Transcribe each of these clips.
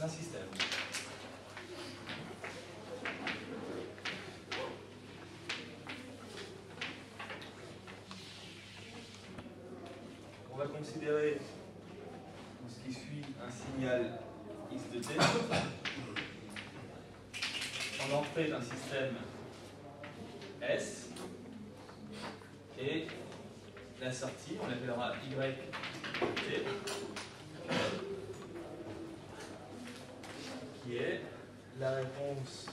d'un système. On va considérer ce qui suit un signal x de t en entrée d'un système S et la sortie, on l'appellera y de t, qui est la réponse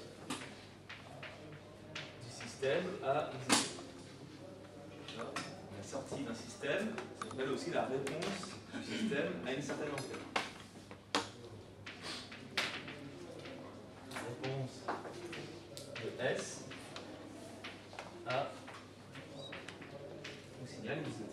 du système à x de t. La sortie d'un système s'appelle aussi la réponse du système à une certaine entrée. Réponse de S au signal x de t.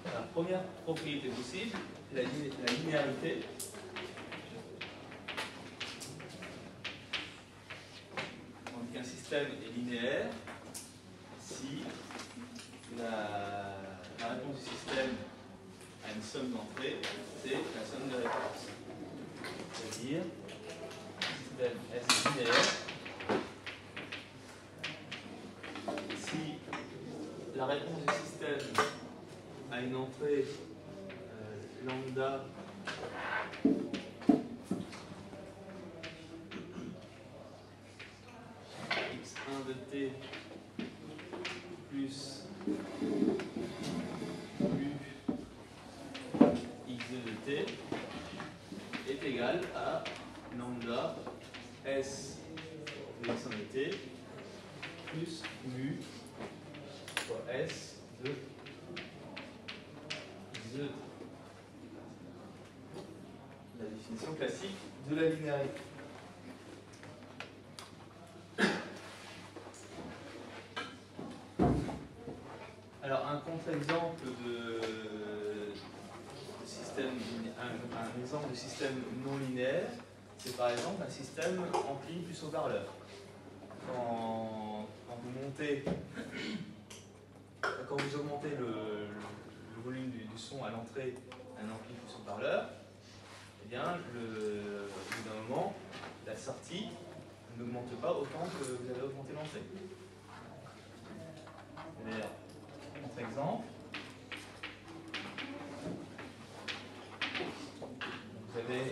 La première propriété possible, la linéarité. Donc un système est linéaire si la réponse du système a une somme d'entrée, c'est la somme de réponse. C'est-à-dire, le système S est linéaire si la réponse du système a une entrée lambda x1 de t plus u x2 de t est égal à lambda s de x1 de t plus mu fois s de x2 de t. La définition classique de la linéarité. Alors, un contre-exemple de système, un exemple de système non linéaire, c'est par exemple un système ampli plus haut-parleur. Quand vous augmentez le volume du son à l'entrée d'un ampli plus haut-parleur, eh bien, au bout d'un moment, la sortie n'augmente pas autant que vous avez augmenté l'entrée. C'est-à-dire, contre-exemple, vous avez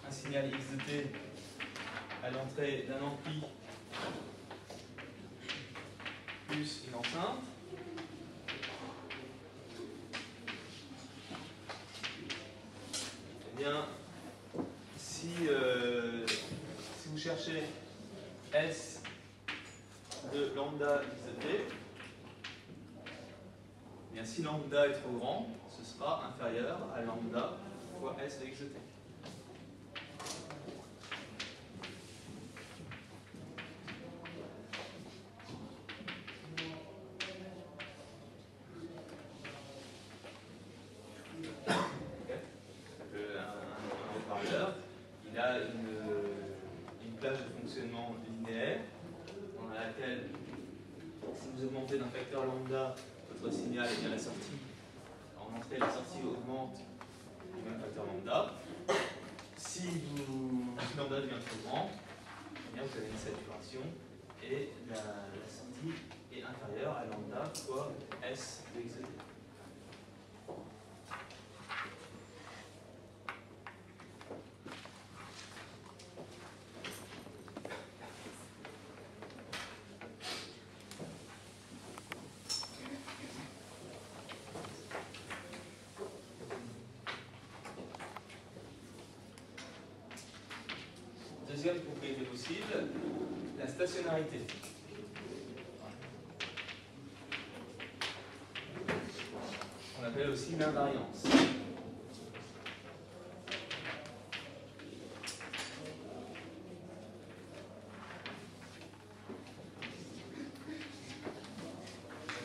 un signal x de t à l'entrée d'un ampli plus une enceinte. Eh bien, si vous cherchez S de lambda x de t, eh bien, si lambda est trop grand, ce sera inférieur à lambda fois S de x de t. Il a une plage de fonctionnement linéaire dans laquelle, si vous augmentez d'un facteur lambda votre signal, et bien la sortie, en entrée, la sortie augmente du même facteur lambda. Si lambda devient trop grand, eh bien vous avez une saturation et la sortie est inférieure à lambda fois S de x de t. Deuxième propriété possible, la stationnarité. On appelle aussi l'invariance.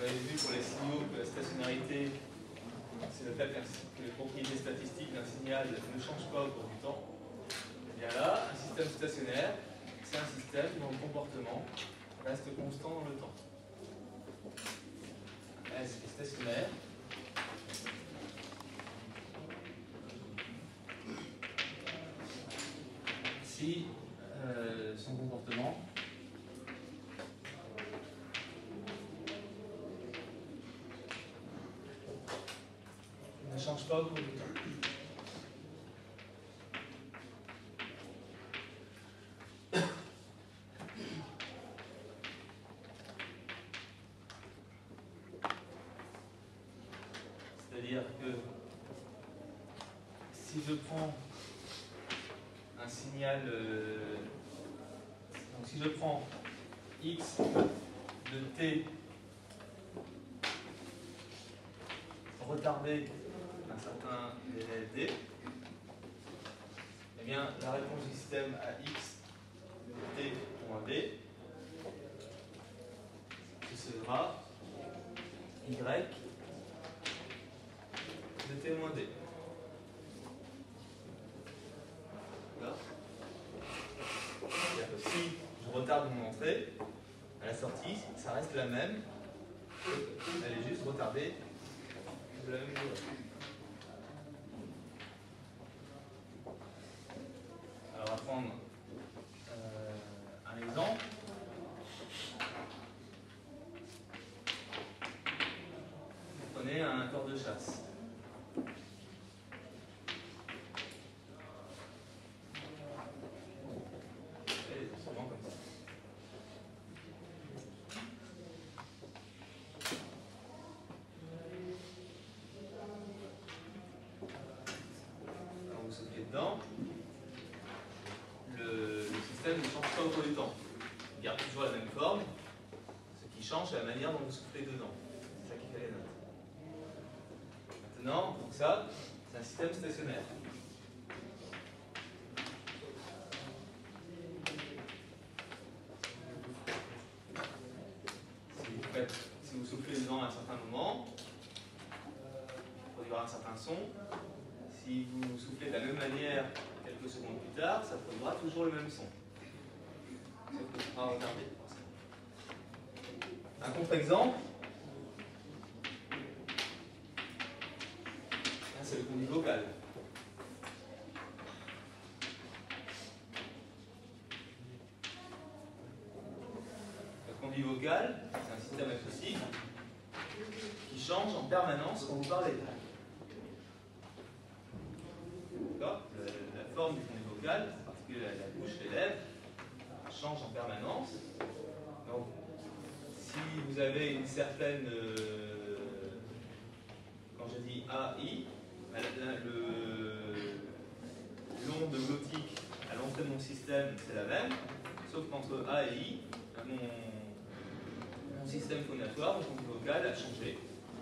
avez vu pour les signaux que la stationnarité, c'est le fait que les propriétés statistiques d'un signal ne changent pas au cours du temps. Et bien là, un système stationnaire, c'est un système dont le comportement reste constant dans le temps. S est stationnaire. Si son comportement ne change pas au cours du temps. C'est-à-dire que si je prends un signal, donc si je prends x de t retardé d'un certain délai d, eh bien la réponse du système à x de t moins d, ce sera y de t moins d. D'accord ? C'est-à-dire que si je retarde mon entrée, à la sortie, ça reste la même, elle est juste retardée de la même durée. Alors, on va prendre un exemple. Vous prenez un corps de chasse. Dedans, le système ne change pas au cours du temps. Il garde toujours la même forme. Ce qui change, c'est la manière dont vous soufflez dedans. C'est ça qui fait les notes. Maintenant, pour ça, c'est un système stationnaire. Si vous soufflez dedans à un certain moment, il produira un certain son. Si vous soufflez de la même manière quelques secondes plus tard, ça produira toujours le même son. Sauf que ce sera retardé, forcément. Un contre-exemple, c'est le conduit vocal. Le conduit vocal, c'est un système acoustique qui change en permanence quand vous parlez. La forme du conduit vocal, parce que la bouche, les lèvres, change en permanence. Donc, si vous avez une certaine, quand je dis AI, l'onde glottique à l'entrée de mon système, c'est la même, sauf qu'entre A et I, mon système phonatoire, mon conduit vocal a changé,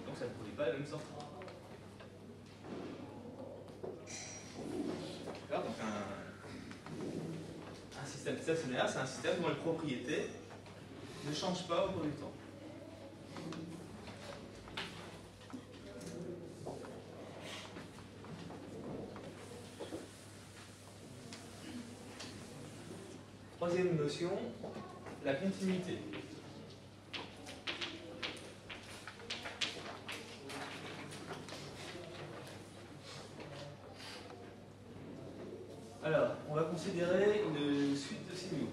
donc ça ne produit pas la même sortie. Donc un système stationnaire, c'est un système dont les propriétés ne changent pas au cours du temps. Troisième notion, la continuité. Alors, on va considérer une suite de signaux.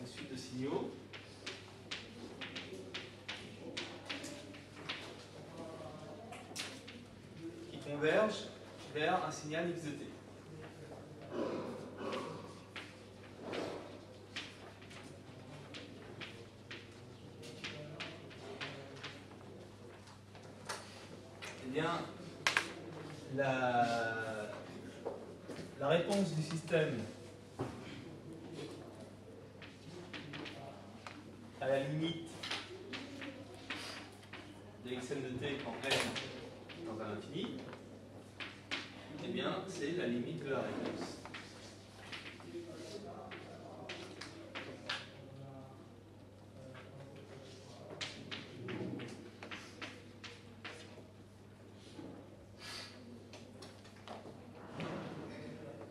Une suite de signaux qui convergent vers un signal x de t. Eh bien, la réponse du système à la limite de xn de t quand n dans un infini, eh bien, c'est la limite de la réponse.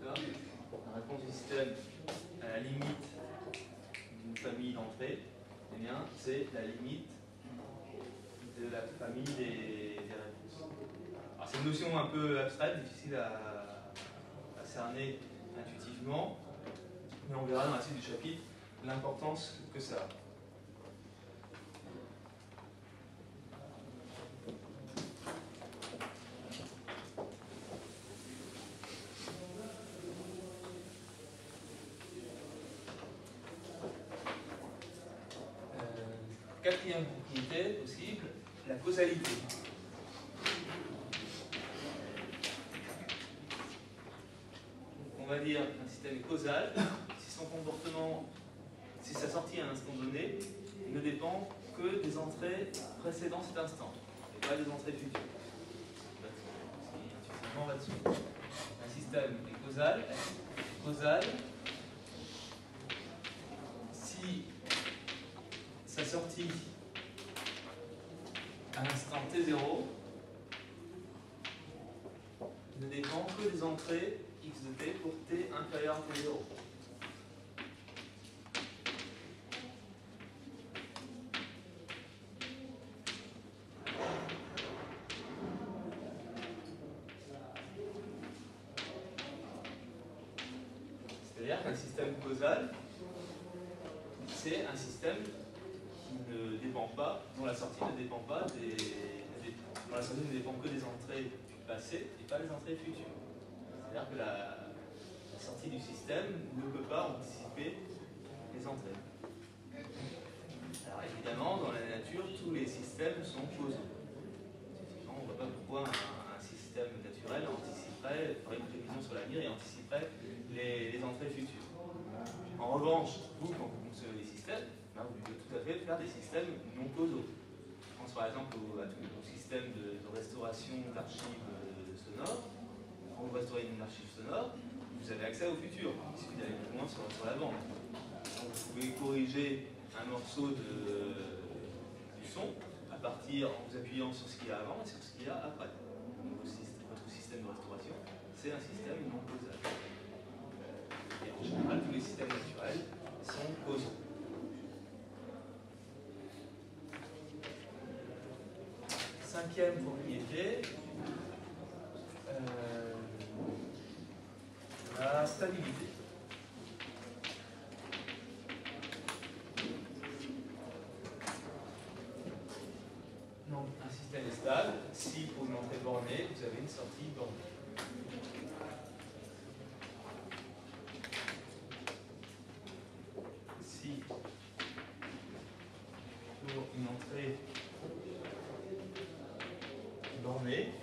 La réponse du système à la limite d'une famille d'entrée, eh bien, c'est la limite de la famille des réponses. Alors, c'est une notion un peu abstraite, difficile à cerner intuitivement, mais on verra dans la suite du chapitre l'importance que ça a. Quatrième propriété possible, la causalité. On va dire qu'un système est causal si son comportement, si sa sortie à un instant donné ne dépend que des entrées précédant cet instant, et pas des entrées futures. Intuitivement là-dessus. Un système est causal si sa sortie à l'instant t0 ne dépend que des entrées x de t pour t inférieur à t0. C'est-à-dire qu'un système causal, c'est un système qui ne dépend pas, dont la sortie ne dépend pas dont la sortie ne dépend que des entrées du passé et pas des entrées futures. C'est-à-dire que la sortie du système ne peut pas anticiper les entrées. Alors évidemment, dans la nature, tous les systèmes sont causaux. On ne voit pas pourquoi un système naturel anticiperait, ferait une prévision sur l'avenir et anticiperait les entrées futures. En revanche, vous, quand vous concevez les systèmes, vous pouvez tout à fait faire des systèmes non causaux. Je pense par exemple au système de restauration d'archives sonores. Quand vous restaurez une archive sonore, vous avez accès au futur. Il suffit d'aller plus loin sur la bande. Donc, vous pouvez corriger un morceau du son à partir en vous appuyant sur ce qu'il y a avant et sur ce qu'il y a après. Donc, votre système de restauration, c'est un système non causal. Et en général, tous les systèmes naturels sont causaux. Cinquième propriété, la stabilité. Donc, un système est stable si pour une entrée bornée, vous avez une sortie bornée. Si pour une entrée bornée,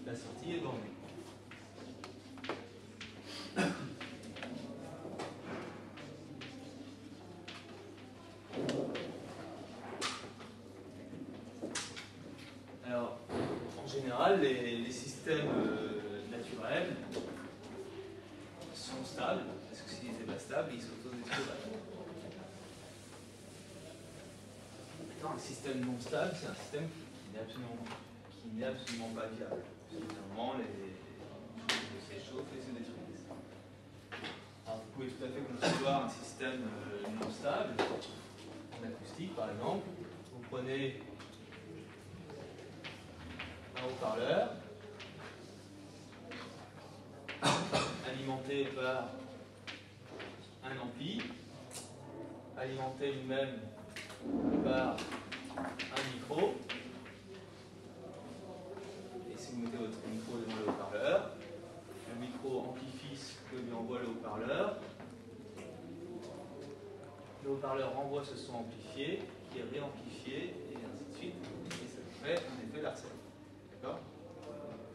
la sortie est bornée. Alors, en général, les systèmes naturels sont stables, parce que s'ils n'étaient pas stables, ils s'auto-détruiraient. Un système non stable, c'est un système qui n'est absolument pas viable. Généralement, ces choses se détruisent. Alors, vous pouvez tout à fait concevoir un système non stable, en acoustique par exemple. Vous prenez un haut-parleur alimenté par un ampli, alimenté lui-même par un micro, et si vous mettez votre micro devant le haut-parleur, le micro amplifie ce que lui envoie le haut-parleur, le haut-parleur renvoie ce son amplifié, qui est réamplifié, et ainsi de suite, et ça fait un effet Larsen. D'accord ?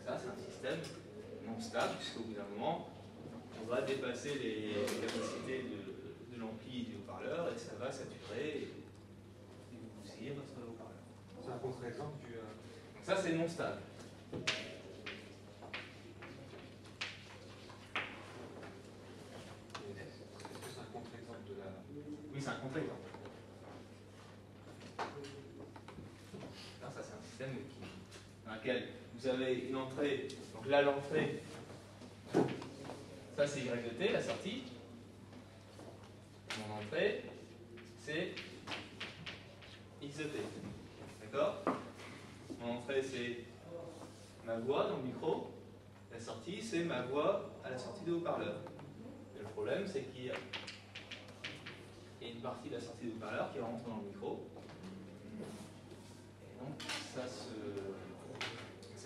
Ça, c'est un système non stable, puisqu'au bout d'un moment, on va dépasser les capacités de l'ampli et du haut-parleur, et ça va saturer, et vous bousiller votre haut-parleur. C'est un contre-exemple du... Donc ça, c'est non stable. Est-ce que c'est un contre-exemple de la... Oui, c'est un contre-exemple. Ça, c'est un système dans lequel vous avez une entrée. Donc là, l'entrée, ça c'est Y de t, la sortie. Mon entrée, c'est X de t. D'accord? Mon entrée, c'est ma voix dans le micro. La sortie, c'est ma voix à la sortie de haut-parleur. Le problème, c'est qu'il y a une partie de la sortie de haut-parleur qui rentre dans le micro. Et donc, ça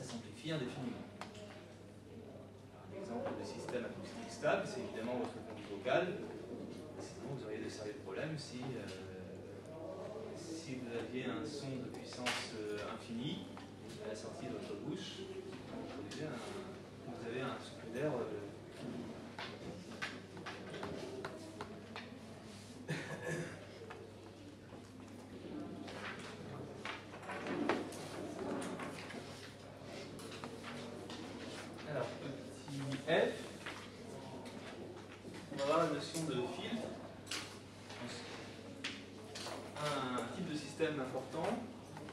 s'amplifie indéfiniment. Un exemple de système acoustique stable, c'est évidemment votre conduit vocal. Sinon, vous auriez de sérieux problèmes si vous aviez un son de puissance infinie à la sortie de votre bouche. Vous avez un souffle d'air. Alors, petit F, on va voir la notion de filtre. Un type de système important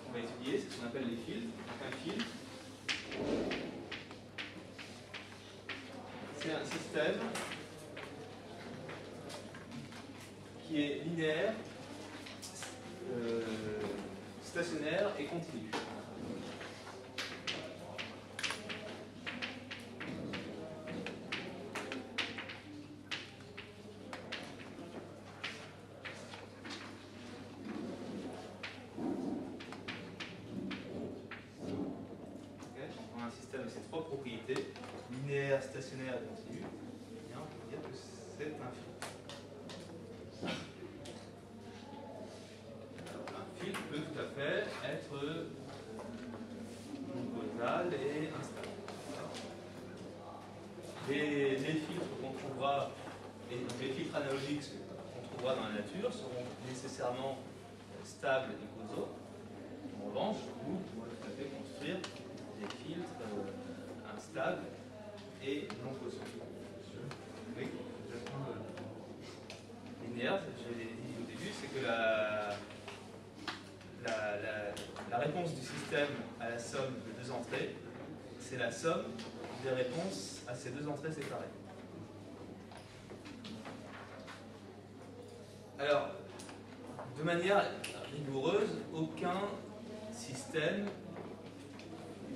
qu'on va étudier, c'est ce qu'on appelle les filtres. Donc un filtre, c'est un système qui est linéaire, stationnaire et continu. Ces trois propriétés, linéaire, stationnaire et continu, eh bien, on peut dire que c'est un filtre. Alors, un filtre peut tout à fait être causal et instable. Les filtres qu'on trouvera, et donc les filtres analogiques qu'on trouvera dans la nature seront nécessairement stables et causaux. En revanche, vous pourrez tout à fait construire des filtres instables et non causaux. Oui. Linéaire, je l'ai dit au début, c'est que la réponse du système à la somme de deux entrées, c'est la somme des réponses à ces deux entrées séparées. Alors, de manière rigoureuse, aucun système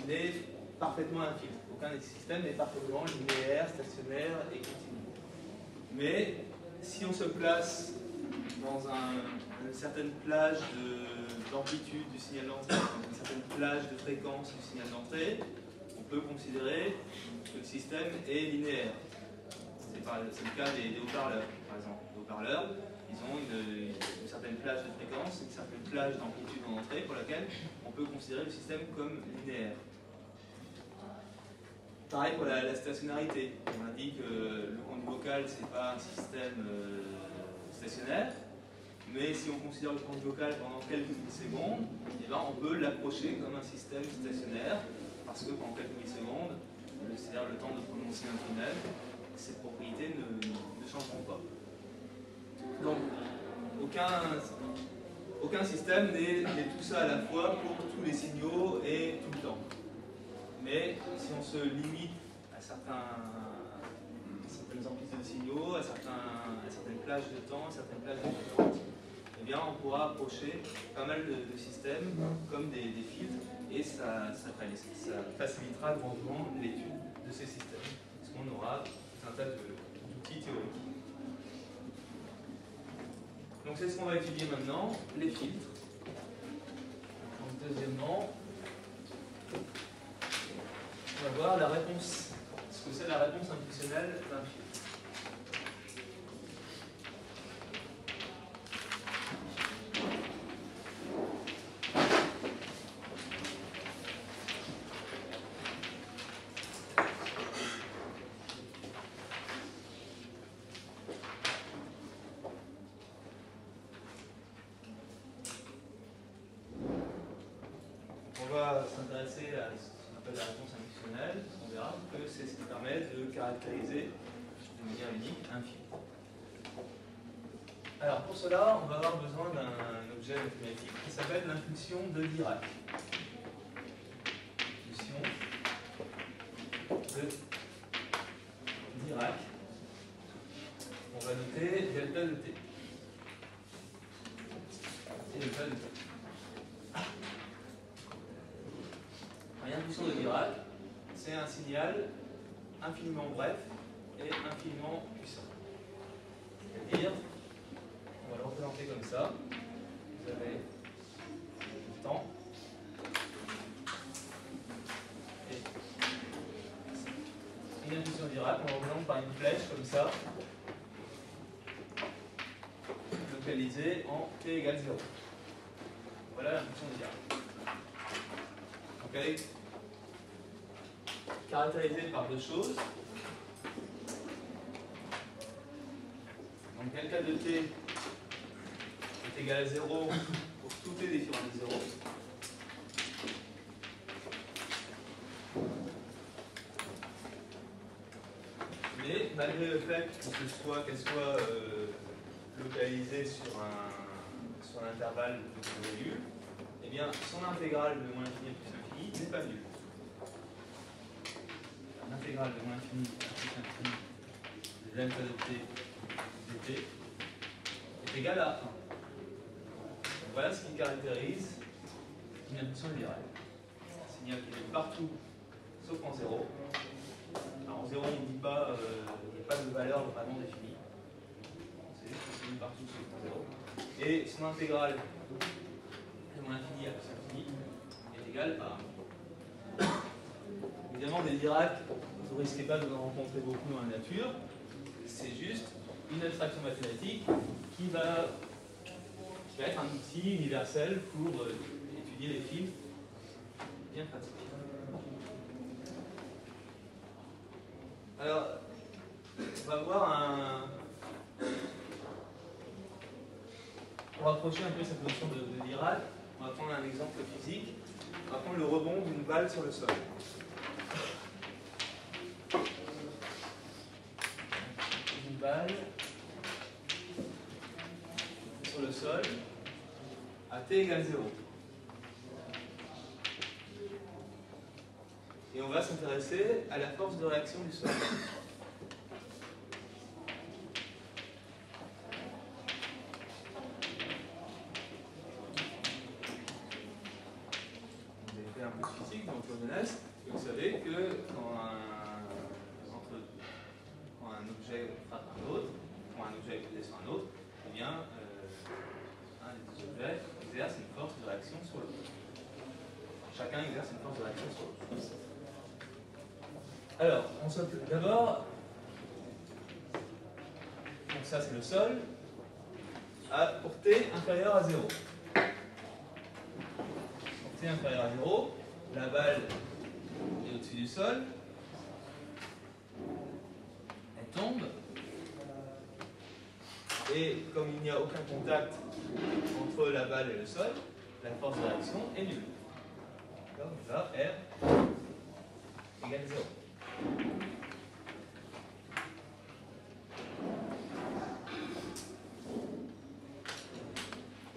n'est parfaitement un filtre. Aucun des systèmes n'est parfaitement linéaire, stationnaire et continu. Mais si on se place dans une certaine plage d'amplitude du signal d'entrée, dans une certaine plage de fréquence du signal d'entrée, on peut considérer que le système est linéaire. C'est le cas des haut-parleurs, par exemple. Les haut-parleurs, ils ont une certaine plage de fréquence, une certaine plage d'amplitude en entrée pour laquelle on peut considérer le système comme linéaire. Pareil pour la stationnarité. On a dit que le conduit vocal, ce n'est pas un système stationnaire, mais si on considère le conduit vocal pendant quelques millisecondes, eh ben, on peut l'approcher comme un système stationnaire, parce que pendant quelques millisecondes, c'est-à-dire le temps de prononcer un phonème, ces propriétés ne changeront pas. Donc, aucun système n'est tout ça à la fois pour tous les signaux et tout le temps. Mais si on se limite à certaines amplitudes de signaux, à certaines plages de temps, à certaines plages de fréquence, eh bien on pourra approcher pas mal de systèmes comme des filtres, et ça facilitera grandement l'étude de ces systèmes, parce qu'on aura tout un tas d'outils théoriques. Donc c'est ce qu'on va étudier maintenant, les filtres. Donc, deuxièmement, on va voir la réponse, ce que c'est la réponse impulsionnelle d'un filtre. On va s'intéresser à ce qu'on appelle la réponse inductionnelle, on verra que c'est ce qui permet de caractériser de manière unique un fil. Alors pour cela, on va avoir besoin d'un objet mathématique qui s'appelle l'impulsion de Dirac. Impulsion de Dirac. On va noter delta de t. Et delta de t. L'impulsion de Dirac, c'est un signal infiniment bref et infiniment puissant. C'est-à-dire, on va le représenter comme ça. Vous avez le temps. Et une impulsion de Dirac, on le représente par une flèche comme ça, localisée en t égale 0. Voilà l'impulsion de Dirac. Okay. Caractérisée par deux choses. Donc delta de t est égal à 0 pour tout t différent de 0. Mais malgré le fait qu'elle soit localisée sur un intervalle de virgule, eh bien son intégrale de moins l'infini plus l'infini n'est pas nulle. L'intégrale de moins l'infini plus l'infini de delta de t dt est égale à 1. Donc voilà ce qui caractérise une impulsion de Dirac. C'est un signal qui est partout sauf en 0. Alors en 0 on ne dit pas, il n'y a pas de valeur vraiment définie. C'est juste que c'est partout sauf en 0. Et son intégrale de moins l'infini à plus l'infini est égale à 1. Évidemment, des Dirac, vous ne risquez pas de en rencontrer beaucoup dans la nature. C'est juste une abstraction mathématique qui va être un outil universel pour étudier les fils bien pratiques. Alors, on va voir on va approcher un peu cette notion de Dirac. On va prendre un exemple physique. On va prendre le rebond d'une balle sur le sol. Une balle sur le sol à t égale 0. Et on va s'intéresser à la force de réaction du sol. Vous avez fait un peu de physique dans votre jeunesse, et vous savez que quand un objet frappe un autre, quand un objet est posé sur un autre, eh bien, un des deux objets exerce une force de réaction sur l'autre. Chacun exerce une force de réaction sur l'autre. Alors, on saute d'abord, donc ça c'est le sol, pour t inférieur à 0. Pour t inférieur à 0, la balle est au-dessus du sol, elle tombe, et comme il n'y a aucun contact entre la balle et le sol, la force de réaction est nulle. Donc là, R égale 0.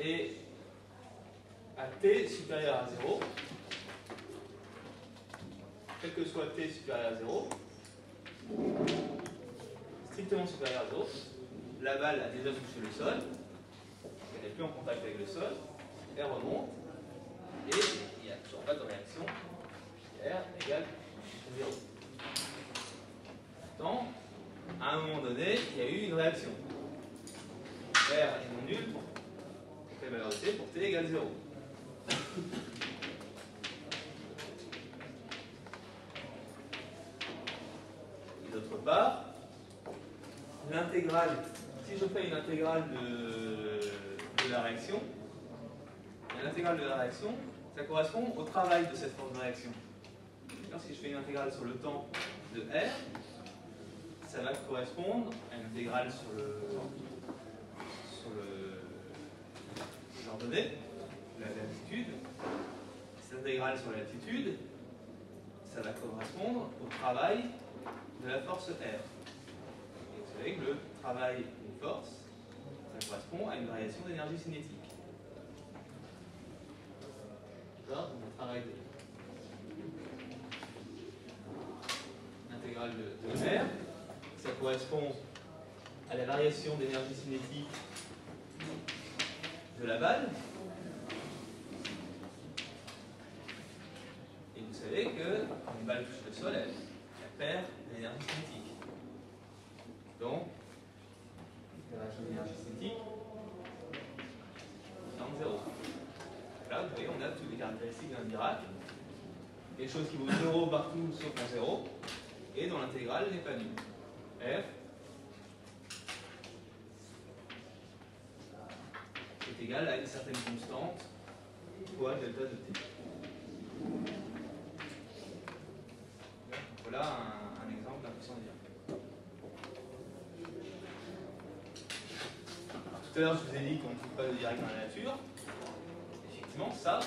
Et à t supérieur à 0, quel que soit t supérieur à 0, strictement supérieur à 0, la balle a déjà touché le sol, elle n'est plus en contact avec le sol, elle remonte, et il n'y a toujours pas de réaction, R égale 0. Pourtant, à un moment donné, il y a eu une réaction. R est non nul pour quelle valeur de t pour t égale 0. Et d'autre part, l'intégrale, si je fais une intégrale de la réaction, l'intégrale de la réaction, ça correspond au travail de cette force de réaction. Alors, si je fais une intégrale sur le temps de R, ça va correspondre à une intégrale sur l'ordonnée, la latitude. Cette intégrale sur la latitude, ça va correspondre au travail de la force R. Et vous savez que le travail d'une force, ça correspond à une variation d'énergie cinétique. D'accord? Donc le travail de l'intégrale de R, ça correspond à la variation d'énergie cinétique de la balle. Et vous savez qu'une balle touche le sol, elle perd de l'énergie cinétique. Donc, la variation d'énergie cinétique tend 0. Là, vous voyez, on a toutes les caractéristiques d'un Dirac. Quelque chose qui vaut 0 partout sauf en 0. Et dont l'intégrale n'est pas nulle. R est égal à une certaine constante fois delta de t. Voilà un exemple d'impuissance Dirac. Tout à l'heure, je vous ai dit qu'on ne trouve pas de Dirac dans la nature. Effectivement, ça,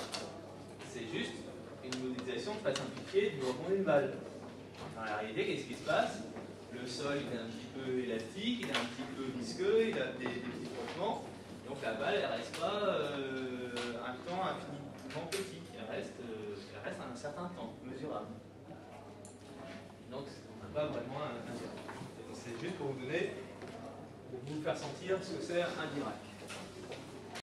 c'est juste une modélisation très simplifiée du rebond d'une balle. Dans la réalité, qu'est-ce qui se passe? Le sol il est un petit peu élastique, il est un petit peu visqueux, il a des petits frottements. Donc la balle, elle ne reste pas un temps infiniment petit. Elle reste un certain temps mesurable. Donc on n'a pas vraiment un Dirac. C'est juste pour vous donner, pour vous faire sentir ce que c'est un Dirac.